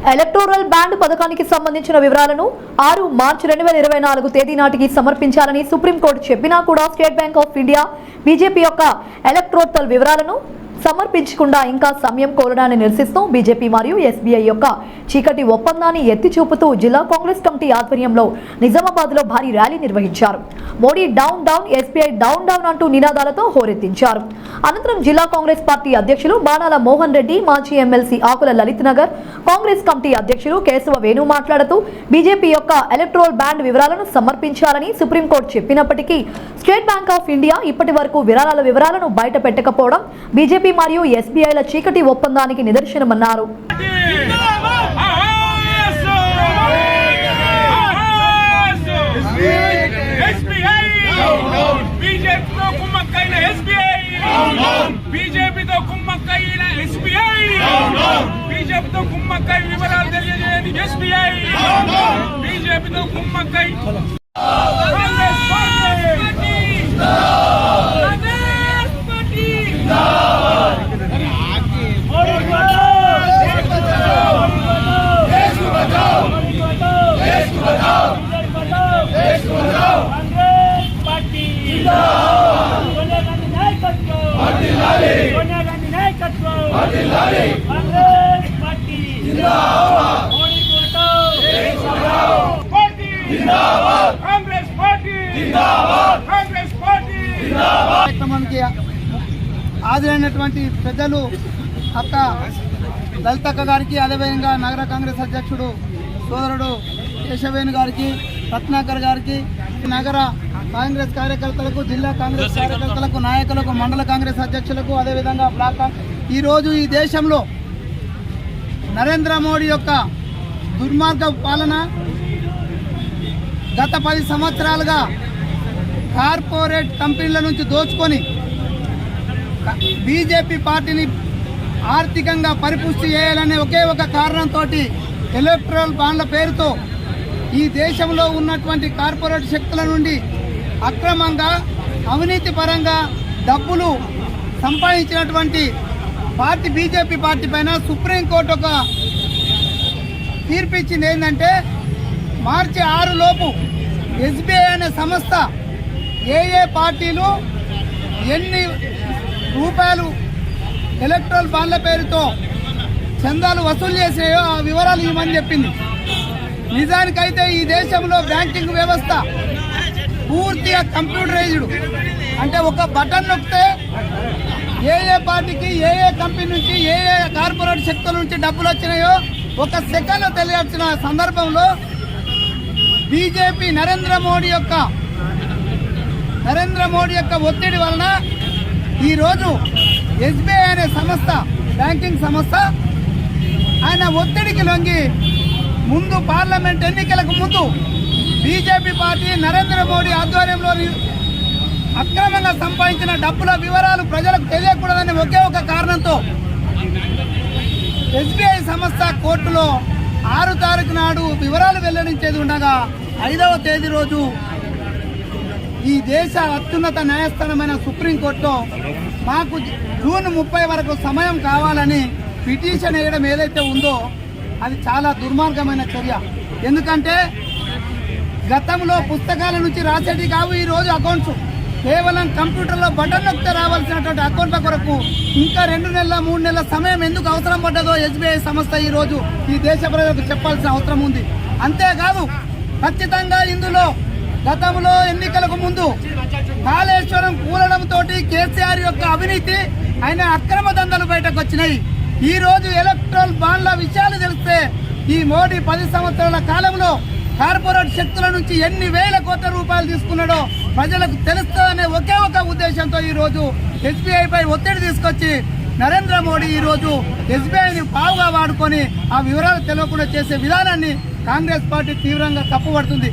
Electoral bond పథకానికి సంబంధించిన వివరాలను 6 మార్చి 2024 తేదీ నాటికి సమర్పించాలని సుప్రీంకోర్టు చెప్పినా కూడా state bank of India BJP యొక్క ఎలక్టోరల్ వివరాలను సమర్పించకుండా ఇంకా సమయం కోరడాన్ని నిరసిస్తూ బీజేపీ మరియు ఎస్బీఐ యొక్క చీకటి ఒప్పందాన్ని ఎత్తి చూపుతూ జిల్లా కాంగ్రెస్ కమిటీ ఆధ్వర్యంలో నిజామాబాద్లో భారీ ర్యాలీ నిర్వహించారు. Modi down down, SBI down down అంటూ నినాదాలతో హోరెత్తించారు. అనంతరం జిల్లా కాంగ్రెస్ పార్టీ అధ్యక్షులు బాణాల మోహన్ రెడ్డి, మాజీ ఎమ్మెల్సీ ఆకుల లలిత్ నగర్ కాంగ్రెస్ కమిటీ అధ్యక్షులు కేశవ వేణు మాట్లాడుతూ బీజేపీ యొక్క ఎలక్టోరల్ బాండ్ వివరాలను సమర్పించాలని సుప్రీంకోర్టు చెప్పినప్పటికీ స్టేట్ బ్యాంక్ ఆఫ్ ఇండియా ఇప్పటి వరకు వివరాలను బయట పెట్టకపోవడం బీజేపీ మరియు ఎస్బీఐల చీకటి ఒప్పందానికి నిదర్శనమన్నారు. బీజేపీతో కుమ్మక్కైన ఎస్బీఐ, బీజేపీతో కుమ్మక్కై వివరాలు తెలియజేయని ఎస్బీఐ, బీజేపీతో కుమ్మక్కై కార్యక్రమానికి హాజరైనటువంటి పెద్దలు అక్క లలితక్క గారికి, అదేవిధంగా నగర కాంగ్రెస్ అధ్యక్షుడు సోదరుడు కేశవేణు గారికి, రత్నాకర్ గారికి, నగర కాంగ్రెస్ కార్యకర్తలకు, జిల్లా కాంగ్రెస్ కార్యకర్తలకు, నాయకులకు, మండల కాంగ్రెస్ అధ్యక్షులకు, అదేవిధంగా బ్లాక్ ఈరోజు ఈ దేశంలో నరేంద్ర మోడీ యొక్క దుర్మార్గ పాలన గత 10 సంవత్సరాలుగా కార్పొరేట్ కంపెనీల నుంచి దోచుకొని బీజేపీ పార్టీని ఆర్థికంగా పరిపుష్టి చేయాలనే ఒకే ఒక కారణంతో ఎలక్టోరల్ బాండ్ల పేరుతో ఈ దేశంలో ఉన్నటువంటి కార్పొరేట్ శక్తుల నుండి అక్రమంగా, అవినీతి పరంగా డబ్బులు సంపాదించినటువంటి పార్టీ బీజేపీ పార్టీ పైన సుప్రీంకోర్టు ఒక తీర్పు ఇచ్చింది. ఏంటంటే మార్చి 6 లోపు ఎస్బీఐ అనే సంస్థ ఏ పార్టీలు ఎన్ని రూపాయలు ఎలక్టోరల్ బాండ్ల పేరుతో చందాలు వసూలు చేసాయో ఆ వివరాలు ఇవ్వమని చెప్పింది. నిజానికైతే ఈ దేశంలో బ్యాంకింగ్ వ్యవస్థ పూర్తిగా కంప్యూటరైజ్డ్. అంటే ఒక బటన్ నొక్కితే ఏ పార్టీకి ఏ కంపెనీ నుంచి ఏ కార్పొరేట్ శక్తుల నుంచి డబ్బులు వచ్చినాయో ఒక సెకండ్లో తెలియాల్సిన సందర్భంలో బీజేపీ నరేంద్ర మోడీ యొక్క ఒత్తిడి వలన ఈరోజు ఎస్బీఐ అనే సంస్థ, బ్యాంకింగ్ సంస్థ, ఆయన ఒత్తిడికి లొంగి ముందు పార్లమెంట్ ఎన్నికలకు ముందు బీజేపీ పార్టీ నరేంద్ర మోడీ ఆధ్వర్యంలో అక్రమంగా సంపాదించిన డబ్బుల వివరాలు ప్రజలకు తెలియకూడదనే ఒకే ఒక కారణంతో ఎస్బీఐ సంస్థ కోర్టులో 6 తారీఖు నాడు వివరాలు వెల్లడించేది ఉండగా 5వ తేదీ రోజు ఈ దేశ అత్యున్నత న్యాయస్థానమైన సుప్రీంకోర్టులో మాకు జూన్ 30 వరకు సమయం కావాలని పిటిషన్ వేయడం ఏదైతే ఉందో అది చాలా దుర్మార్గమైన చర్య. ఎందుకంటే గతంలో పుస్తకాల నుంచి రాసేటి కావు ఈరోజు అకౌంట్స్. కేవలం కంప్యూటర్లో బటన్ నొక్కితే రావాల్సినటువంటి అకౌంట్ల కొరకు ఇంకా 2 నెలల 3 నెలల సమయం ఎందుకు అవసరం పడ్డదో ఎస్బీఐ సంస్థ ఈరోజు ఈ దేశ ప్రజలకు చెప్పాల్సిన అవసరం ఉంది. అంతేకాదు ఖచ్చితంగా ఇందులో గతంలో ఎన్నికలకు ముందు కాళేశ్వరం కూలడంతో కేసీఆర్ యొక్క అవినీతి, ఆయన అక్రమ దందాలు బయటకు వచ్చినాయి. ఈ రోజు ఎలక్టోరల్ బాండ్ల విషయాలు తెలిస్తే ఈ మోడీ 10 సంవత్సరాల కాలంలో కార్పొరేట్ శక్తుల నుంచి ఎన్ని వేల కోట్ల రూపాయలు తీసుకున్నాడో ప్రజలకు తెలుస్తుందనే ఒకే ఒక ఉద్దేశంతో ఈ రోజు ఎస్బీఐ పై ఒత్తిడి తీసుకొచ్చి నరేంద్ర మోడీ ఈ రోజు ఎస్బీఐని పావుగా వాడుకొని ఆ వివరాలు తెలియకుండా చేసే విధానాన్ని కాంగ్రెస్ పార్టీ తీవ్రంగా తప్పుపడుతుంది.